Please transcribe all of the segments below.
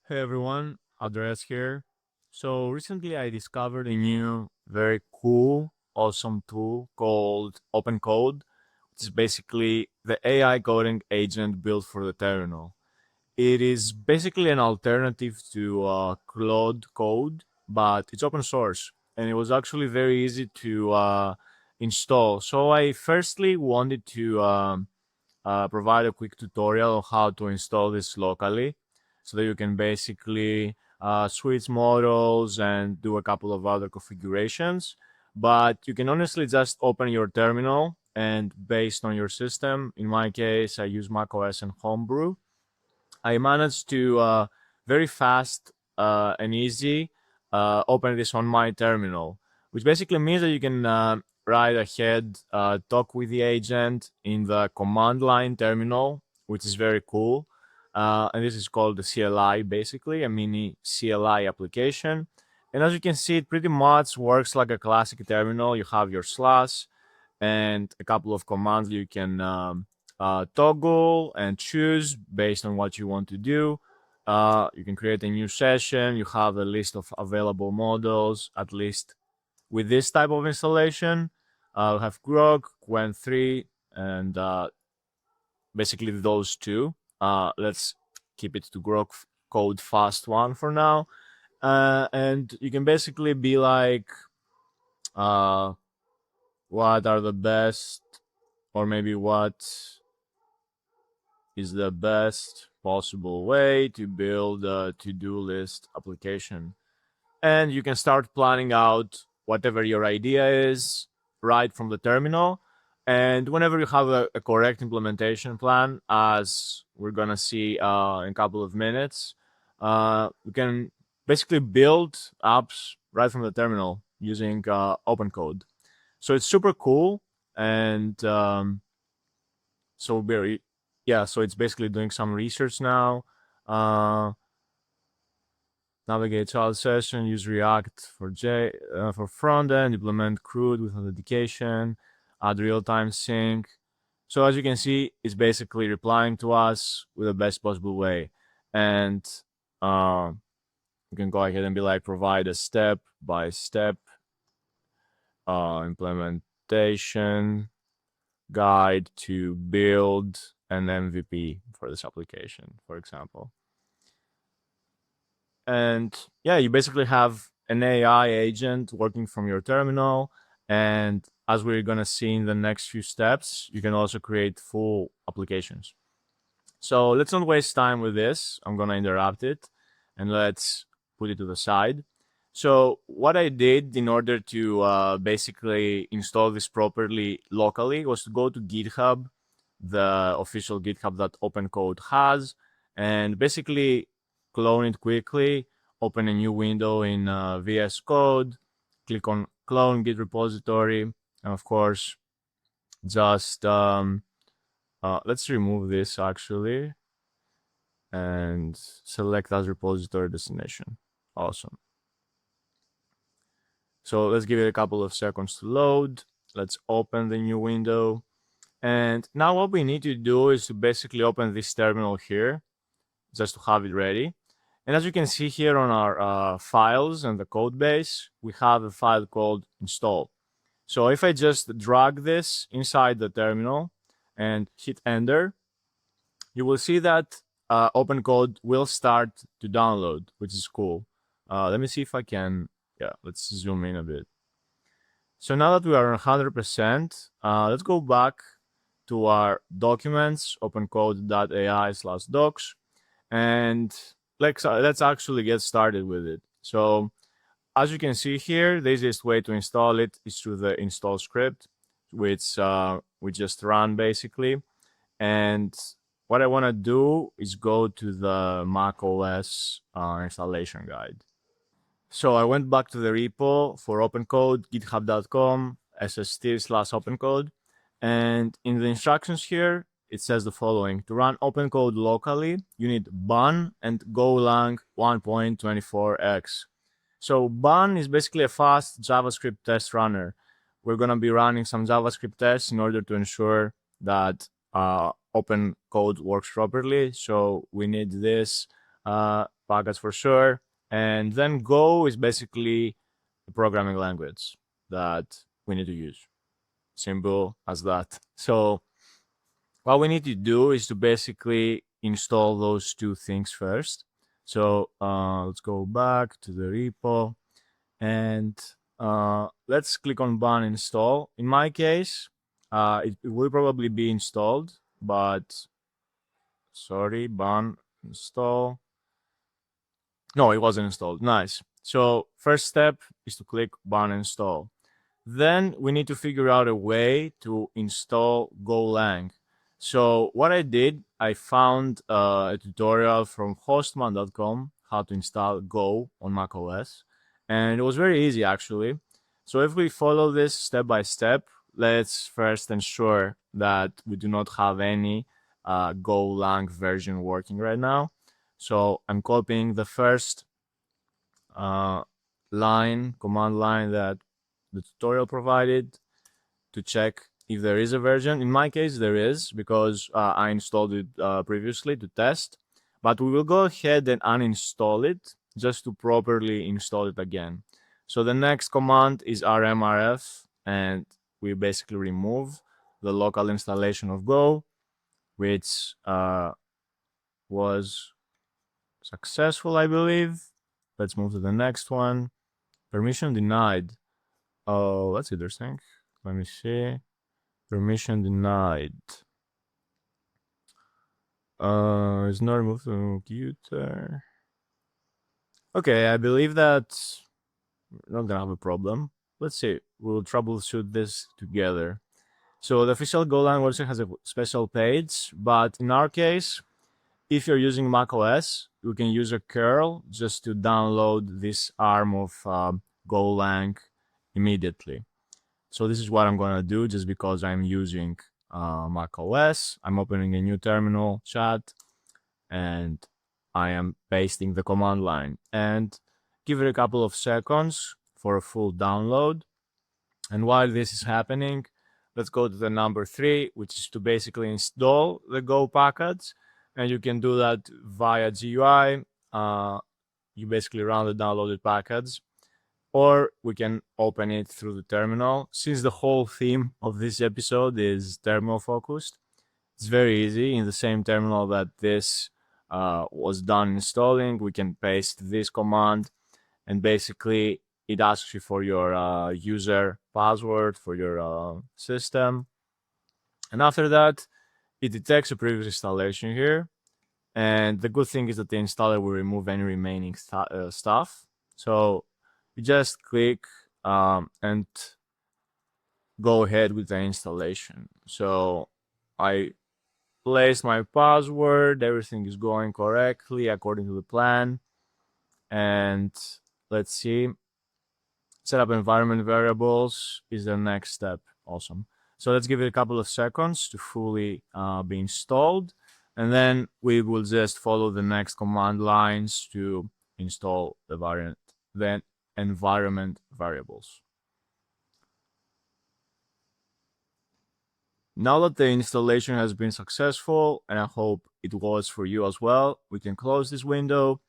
Hey everyone, Andreas here. So recently I discovered a new, very cool, awesome tool called OpenCode, which is basically the AI coding agent built for the terminal. It is basically an alternative to Claude Code, but it's open source, and it was actually very easy to install. So I firstly wanted to provide a quick tutorial on how to install this locally so that you can basically switch models and do a couple of other configurations. But you can honestly just open your terminal and based on your system, in my case, I use macOS and Homebrew. I managed to very fast and easy open this on my terminal, which basically means that you can write ahead, talk with the agent in the command line terminal, which is very cool. And this is called the CLI, basically, a mini CLI application. And as you can see, it pretty much works like a classic terminal. You have your slash and a couple of commands you can toggle and choose based on what you want to do. You can create a new session. You have a list of available models, at least with this type of installation. We have Groq, Qwen 3, and basically those two. Let's keep it to Groq code fast one for now. And you can basically be like, uh, what are the best, or maybe what is the best possible way to build a to-do list application. And you can start planning out whatever your idea is right from the terminal. And whenever you have a correct implementation plan, as we're gonna see in a couple of minutes, you can basically build apps right from the terminal using OpenCode. So it's super cool, and so very yeah. So it's basically doing some research now. Uh, Navigate child session, use React for front end, implement CRUD with authentication, add real time sync. So as you can see, it's basically replying to us with the best possible way, and uh, you can go ahead and be like provide a step by step implementation guide to build an MVP for this application, for example. And yeah, you basically have an AI agent working from your terminal. And as we're going to see in the next few steps, you can also create full applications. So let's not waste time with this. I'm going to interrupt it and let's put it to the side. So what I did in order to basically install this properly locally was to go to GitHub, the official GitHub that OpenCode has, and basically clone it quickly, open a new window in VS Code, click on clone Git repository, and of course, just let's remove this actually and select as repository destination. Awesome. So let's give it a couple of seconds to load. Let's open the new window. And now what we need to do is to basically open this terminal here, just to have it ready. And as you can see here on our files and the code base, we have a file called install. So if I just drag this inside the terminal and hit enter, you will see that OpenCode will start to download, which is cool. Let me see if I can, yeah, let's zoom in a bit. So now that we are on 100%, let's go back to our documents, opencode.ai/docs, and let's actually get started with it. So as you can see here, the easiest way to install it is through the install script, which we just run basically. And what I want to do is go to the macOS installation guide. So I went back to the repo for OpenCode, github.com, sst/OpenCode. And in the instructions here, it says the following. To run OpenCode locally, you need bun and Golang 1.24x. So bun is basically a fast JavaScript test runner. We're going to be running some JavaScript tests in order to ensure that OpenCode works properly. So we need this package for sure. And then Go is basically the programming language that we need to use. Simple as that. So what we need to do is to basically install those two things first. So let's go back to the repo and let's click on ban install. In my case, it will probably be installed, but sorry, ban install. No, it wasn't installed. Nice. So first step is to click ban install. Then we need to figure out a way to install Golang. So what I did, I found a tutorial from hostman.com how to install Go on macOS, and it was very easy actually. So if we follow this step by step, let's first ensure that we do not have any Golang version working right now. So I'm copying the first command line that the tutorial provided to check if there is a version. In my case, there is, because I installed it previously to test. But we will go ahead and uninstall it just to properly install it again. So the next command is rmrf, and we basically remove the local installation of Go, which was successful, I believe. Let's move to the next one. Permission denied. Oh, that's interesting. Let me see. Permission denied. It's not removed from computer. Okay, I believe that we're not gonna have a problem. Let's see. We'll troubleshoot this together. So the official Golang website has a special page, but in our case, if you're using macOS, you can use a curl just to download this arm of Golang immediately. So this is what I'm gonna do just because I'm using macOS. I'm opening a new terminal chat and I am pasting the command line, and give it a couple of seconds for a full download. And while this is happening, let's go to the number 3, which is to basically install the Go package. And you can do that via GUI. You basically run the downloaded package, or we can open it through the terminal. Since the whole theme of this episode is terminal focused, it's very easy. In the same terminal that this was done installing, we can paste this command, and basically it asks you for your user password for your system. And after that, it detects a previous installation here. And the good thing is that the installer will remove any remaining stuff. So you just click and go ahead with the installation. So I placed my password, everything is going correctly according to the plan. And let's see, set up environment variables is the next step. Awesome. So let's give it a couple of seconds to fully be installed, and then we will just follow the next command lines to install the environment variables. Now that the installation has been successful, and I hope it was for you as well, we can close this window.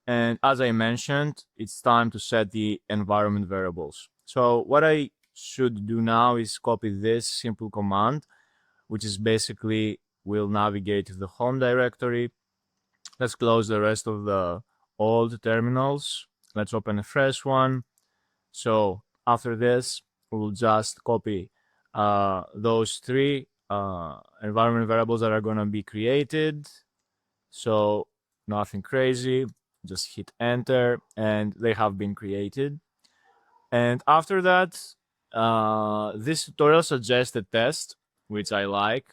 And as I mentioned, it's time to set the environment variables. So what I should do now is copy this simple command, which is basically we'll navigate to the home directory. Let's close the rest of the old terminals. Let's open a fresh one. So after this, we'll just copy those 3 environment variables that are going to be created. So nothing crazy, just hit enter and they have been created. And after that, this tutorial suggests a test, which I like.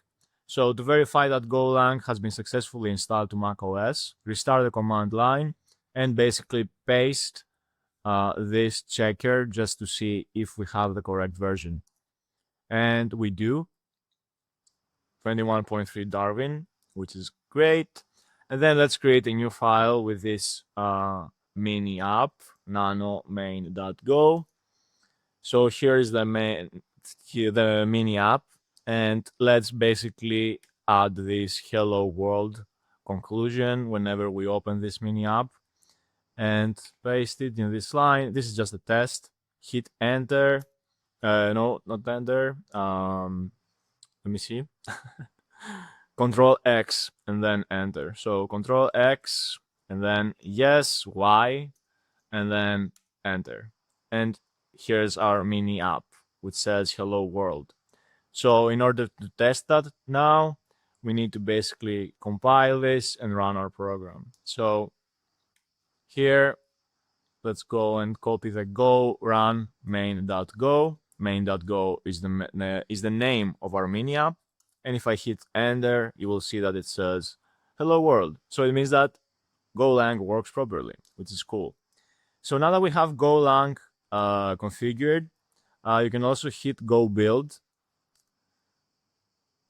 So to verify that Golang has been successfully installed to macOS, restart the command line and basically paste this checker just to see if we have the correct version. And we do. 21.3 Darwin, which is great. And then let's create a new file with this mini app, nano main.go. So here is the mini app, and let's basically add this hello world conclusion whenever we open this mini app. and paste it in this line. This is just a test. Hit enter. No, not enter. Let me see. Control X and then enter. So Control X and then yes, Y, and then enter. And here's our mini app, which says hello world. So in order to test that now, we need to basically compile this and run our program. So here, let's go and copy the go run main.go. Main.go is the name of our mini app. And if I hit enter, you will see that it says hello world. So it means that Golang works properly, which is cool. So now that we have Golang configured, you can also hit go build.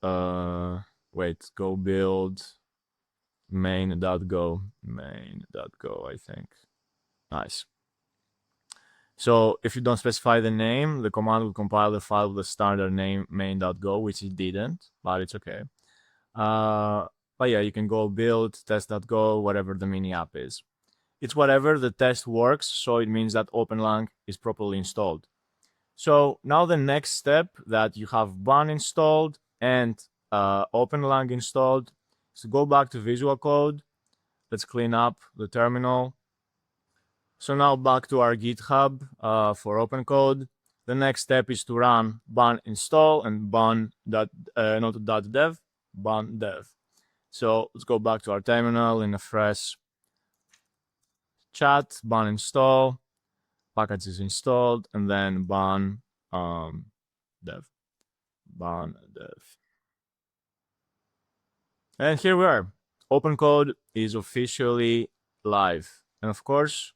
Wait, go build main.go, I think. Nice. So if you don't specify the name, the command will compile the file with the standard name main.go, which it didn't, but it's okay. But yeah, you can go build test.go, whatever the mini app is. It's whatever the test works, so it means that OpenLang is properly installed. So now the next step that you have Bun installed and OpenLang installed is to go back to Visual Code. Let's clean up the terminal. So now back to our GitHub for OpenCode. The next step is to run bun install and bun not .dev, bun dev. So let's go back to our terminal in a fresh chat, bun install, package is installed, and then bun dev, bun dev. And here we are. OpenCode is officially live. And of course,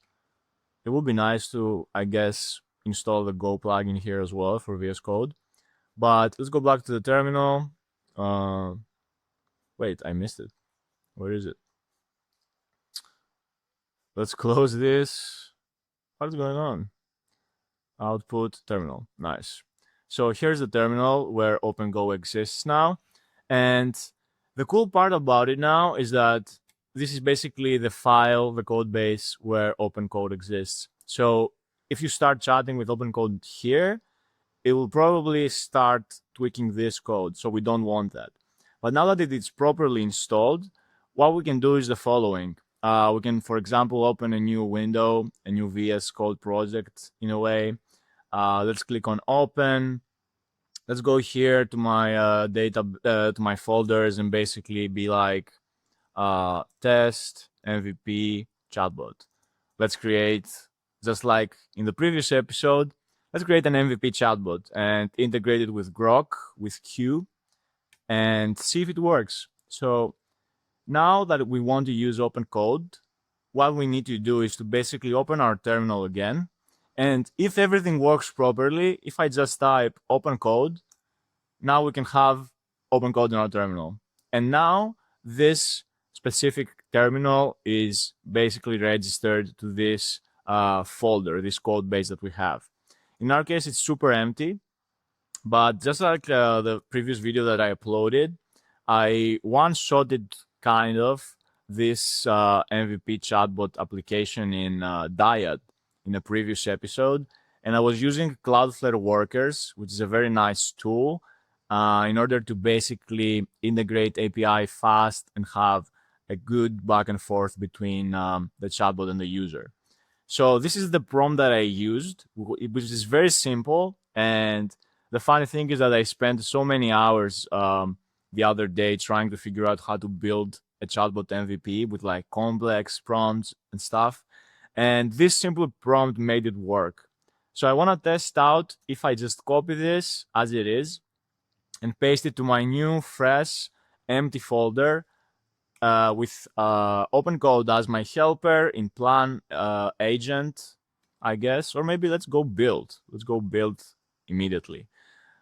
it would be nice to, I guess, install the Go plugin here as well for VS Code. But let's go back to the terminal. Wait, I missed it. Where is it? Let's close this. What's going on? Output terminal. Nice. So here's the terminal where OpenGo exists now. And the cool part about it now is that this is basically the file, the code base where OpenCode exists. So if you start chatting with OpenCode here, it will probably start tweaking this code. So we don't want that. But now that it's properly installed, what we can do is the following. We can, for example, open a new window, a new VS Code project in a way. Let's click on open. Let's go here to my to my folders and basically be like test MVP chatbot. Let's create, just like in the previous episode, let's create an MVP chatbot and integrate it with Groq, with Q, and see if it works. So now that we want to use OpenCode, what we need to do is to basically open our terminal again. And if everything works properly, if I just type OpenCode, now we can have OpenCode in our terminal. And now this specific terminal is basically registered to this folder, this code base that we have. In our case, it's super empty, but just like the previous video that I uploaded, I one-shotted kind of this MVP chatbot application in Dyad in a previous episode, and I was using Cloudflare Workers, which is a very nice tool in order to basically integrate API fast and have a good back and forth between the chatbot and the user. So this is the prompt that I used, which is very simple. And the funny thing is that I spent so many hours the other day trying to figure out how to build a chatbot MVP with like complex prompts and stuff. And this simple prompt made it work. So I want to test out if I just copy this as it is and paste it to my new, fresh, empty folder with OpenCode as my helper in plan agent, I guess. Or maybe let's go build. Let's go build immediately.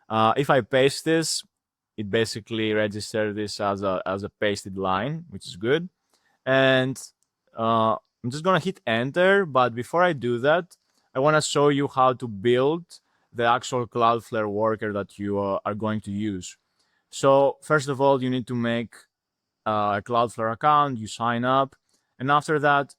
If I paste this, it basically registers this as a pasted line, which is good. And I'm just gonna hit enter, but before I do that, I wanna show you how to build the actual Cloudflare worker that you are going to use. So first of all, you need to make a Cloudflare account, you sign up, and after that,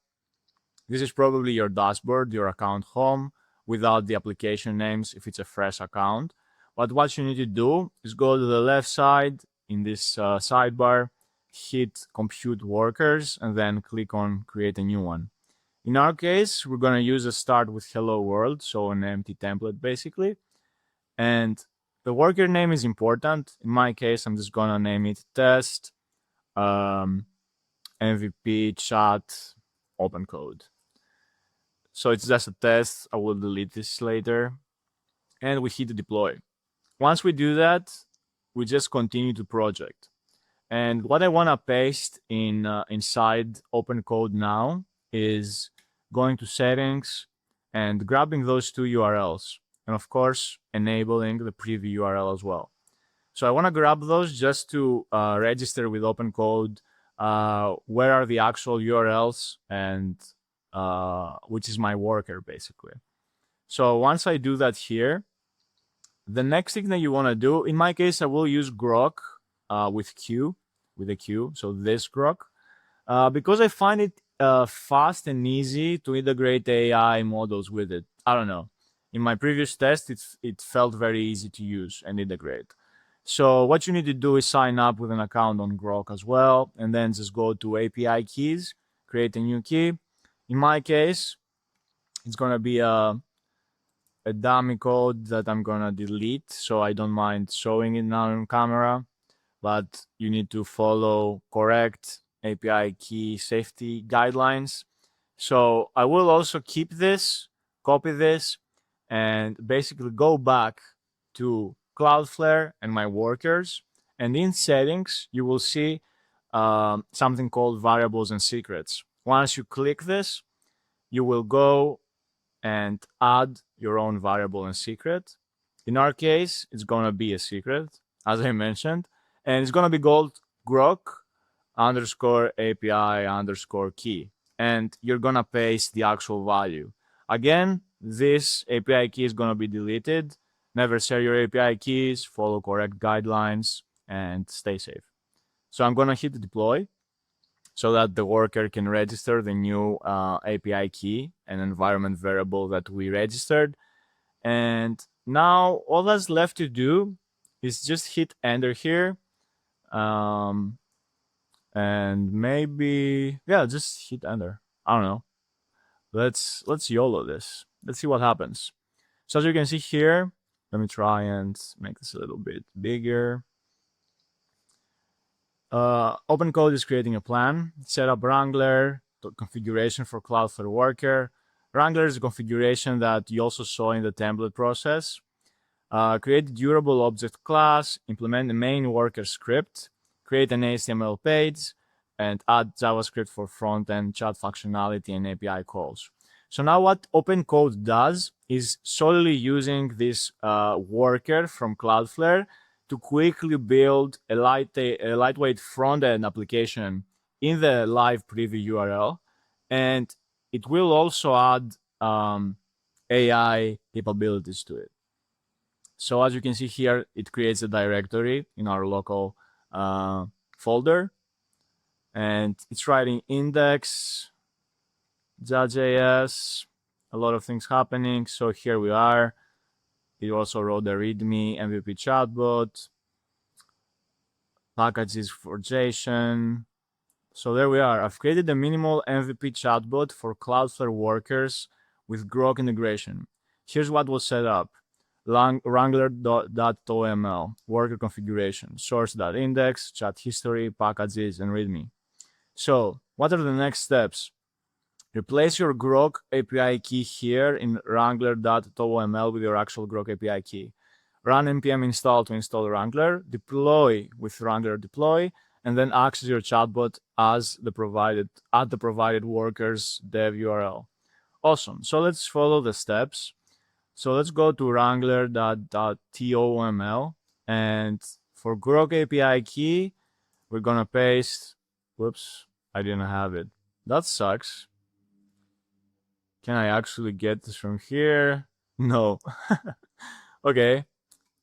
This is probably your dashboard, your account home, without the application names if it's a fresh account. But what you need to do is go to the left side in this sidebar, hit compute workers, and then click on create a new one. In our case, we're going to use a start with hello world, so an empty template basically. And the worker name is important. In my case, I'm just going to name it test MVP chat OpenCode. So it's just a test. I will delete this later. And we hit deploy. Once we do that, we just continue to project. And what I want to paste in inside OpenCode now is going to settings and grabbing those two URLs. And of course, enabling the preview URL as well. So I want to grab those just to register with OpenCode where are the actual URLs and which is my worker basically. So once I do that here, the next thing that you want to do, in my case, I will use Groq with a Q, so this Groq, because I find it fast and easy to integrate AI models with it. I don't know. In my previous test, it felt very easy to use and integrate. So what you need to do is sign up with an account on Groq as well, and then just go to API keys, create a new key. In my case, it's gonna be a dummy code that I'm gonna delete, so I don't mind showing it now on camera, but you need to follow correct API key safety guidelines. So I will also keep this, copy this, and basically go back to Cloudflare and my workers. And in settings, you will see something called variables and secrets. Once you click this, you will go and add your own variable and secret. In our case, it's going to be a secret, as I mentioned, and it's going to be called Groq underscore API underscore key. And you're going to paste the actual value. Again, this API key is going to be deleted. Never share your API keys, follow correct guidelines, and stay safe. So I'm going to hit deploy so that the worker can register the new API key and environment variable that we registered. And now all that's left to do is just hit enter here. And maybe, yeah, just hit enter. I don't know. Let's YOLO this. Let's see what happens. So as you can see here, let me try and make this a little bit bigger. OpenCode is creating a plan. Set up Wrangler, configuration for Cloudflare Worker. Wrangler is a configuration that you also saw in the template process. Create a durable object class, implement the main worker script, create an HTML page, and add JavaScript for front-end chat functionality and API calls. So now what OpenCode does is solely using this worker from Cloudflare to quickly build a lightweight front-end application in the live preview URL. And it will also add AI capabilities to it. So as you can see here, it creates a directory in our local folder. And it's writing index.js, a lot of things happening. So here we are. It also wrote the README MVP chatbot, packages for JSON. So there we are. I've created a minimal MVP chatbot for Cloudflare Workers with Groq integration. Here's what was set up. Wrangler.toml, worker configuration, source.index, chat history, packages, and README. So what are the next steps? Replace your Groq API key here in wrangler.toml with your actual Groq API key. Run npm install to install Wrangler, deploy with Wrangler deploy, and then access your chatbot as the provided workers dev URL. Awesome. So let's follow the steps. So let's go to wrangler.toml, and for Groq API key, we're gonna paste. Whoops, I didn't have it. That sucks. Can I actually get this from here? No. Okay.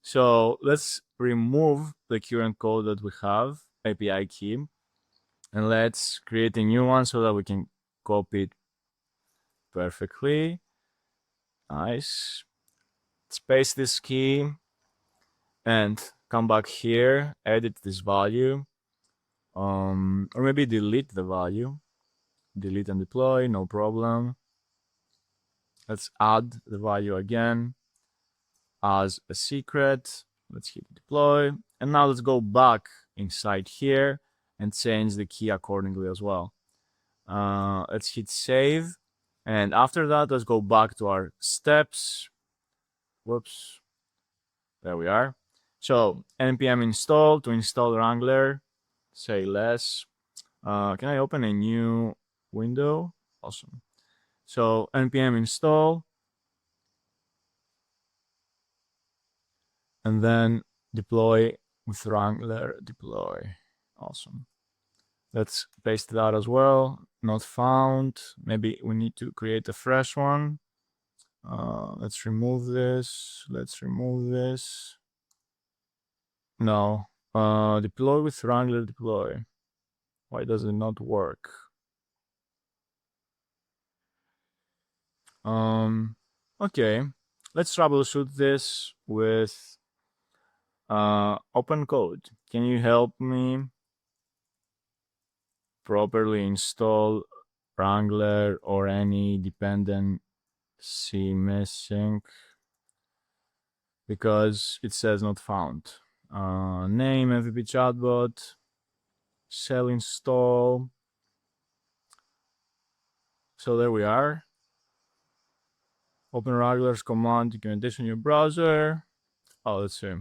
So let's remove the current code that we have, API key, and let's create a new one so that we can copy it perfectly. Nice. Let's paste this key and come back here, edit this value, or maybe delete the value. Delete and deploy, no problem. Let's add the value again as a secret. Let's hit deploy. And now let's go back inside here and change the key accordingly as well. Let's hit save. And after that, let's go back to our steps. Whoops. There we are. So npm install to install Wrangler. Say less. Can I open a new window? Awesome. So npm install. And then deploy with Wrangler deploy. Awesome. Let's paste that as well. Not found. Maybe we need to create a fresh one. Let's remove this. Let's remove this. No. Deploy with Wrangler deploy. Why does it not work? Okay. Let's troubleshoot this with OpenCode. Can you help me properly install Wrangler or any dependency missing? Because it says not found. Name MVP chatbot, shell install. So there we are. Open Wrangler's command documentation in your browser. Oh, let's see.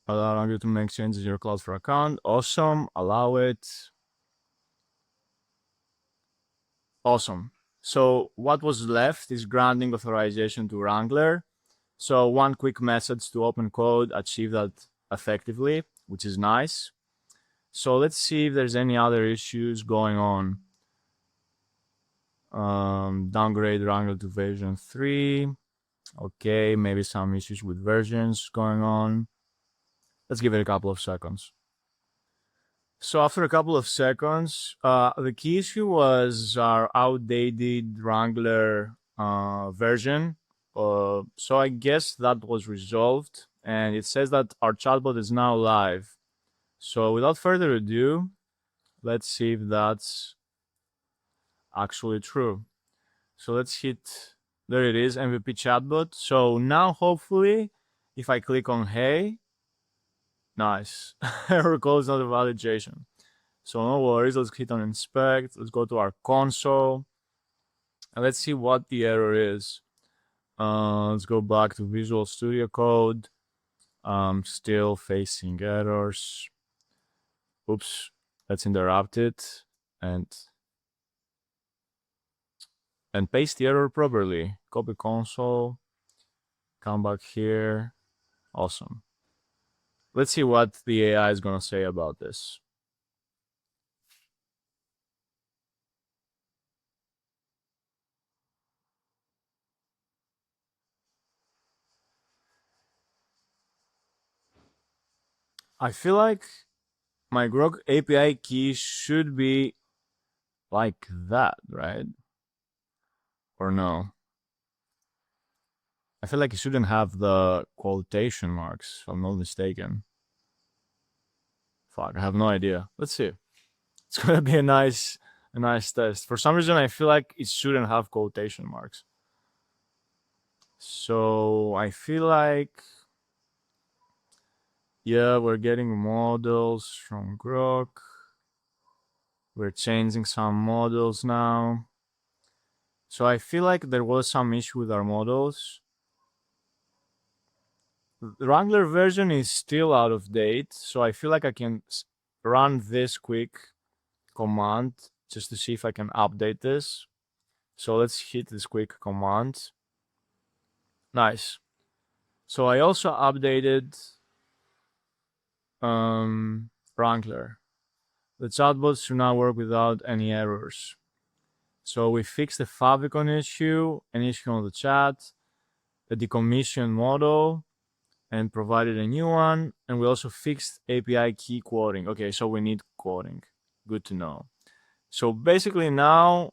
Allow Wrangler to make changes in your Cloudflare account. Awesome. Allow it. Awesome. So what was left is granting authorization to Wrangler. So one quick message to OpenCode achieved that effectively, which is nice. So let's see if there's any other issues going on. Downgrade Wrangler to version 3. Okay, maybe some issues with versions going on. Let's give it a couple of seconds. So after a couple of seconds, the key issue was our outdated Wrangler version. So I guess that was resolved, and it says that our chatbot is now live. So without further ado, let's see if that's actually true. So let's hit, there it is, MVP chatbot. So now hopefully, if I click on hey, nice, error code is not a validation. So no worries, let's hit on inspect, let's go to our console, and let's see what the error is. Let's go back to Visual Studio Code. Still facing errors. Oops, let's interrupt it and paste the error properly. Copy console, come back here. Awesome. Let's see what the AI is gonna say about this. I feel like my Groq API key should be like that, right? Or no? I feel like it shouldn't have the quotation marks, if I'm not mistaken. Fuck, I have no idea. Let's see. It's gonna be a nice test. For some reason, I feel like it shouldn't have quotation marks. So I feel like, yeah, we're getting models from Groq. We're changing some models now. So I feel like there was some issue with our models. The Wrangler version is still out of date, so I feel like I can run this quick command just to see if I can update this. So let's hit this quick command. Nice. So I also updated Wrangler. The chatbots should now work without any errors. So we fixed the favicon issue, an issue on the chat, the decommission model, and provided a new one. And we also fixed API key quoting. Okay, so we need quoting. Good to know. So basically now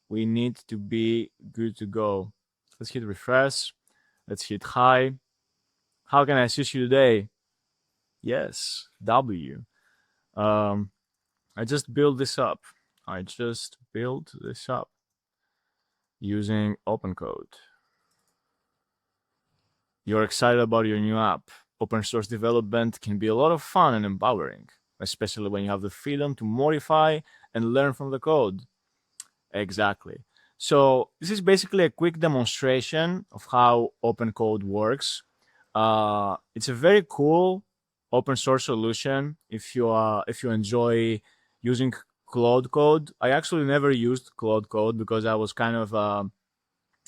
we need to be good to go. Let's hit refresh. Let's hit hi. How can I assist you today? Yes, W. Um, I just built this up. I just built this up using OpenCode. You're excited about your new app. Open source development can be a lot of fun and empowering, especially when you have the freedom to modify and learn from the code. Exactly. So this is basically a quick demonstration of how OpenCode works. It's a very cool open source solution. If you enjoy using Claude Code, I actually never used Claude Code because I was kind of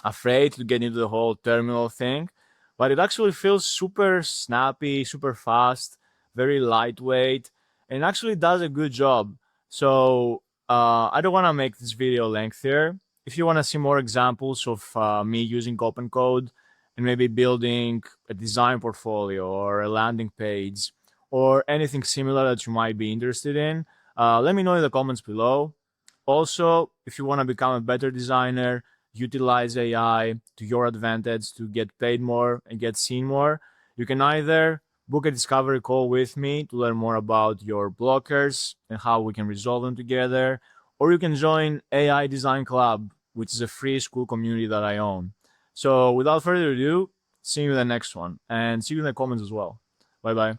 afraid to get into the whole terminal thing, but it actually feels super snappy, super fast, very lightweight, and actually does a good job. So I don't want to make this video lengthier. If you want to see more examples of me using OpenCode and maybe building a design portfolio or a landing page or anything similar that you might be interested in, let me know in the comments below. Also, if you want to become a better designer, utilize AI to your advantage to get paid more and get seen more, you can either book a discovery call with me to learn more about your blockers and how we can resolve them together, or you can join AI Design Club, which is a free school community that I own. So without further ado, see you in the next one and see you in the comments as well. Bye bye.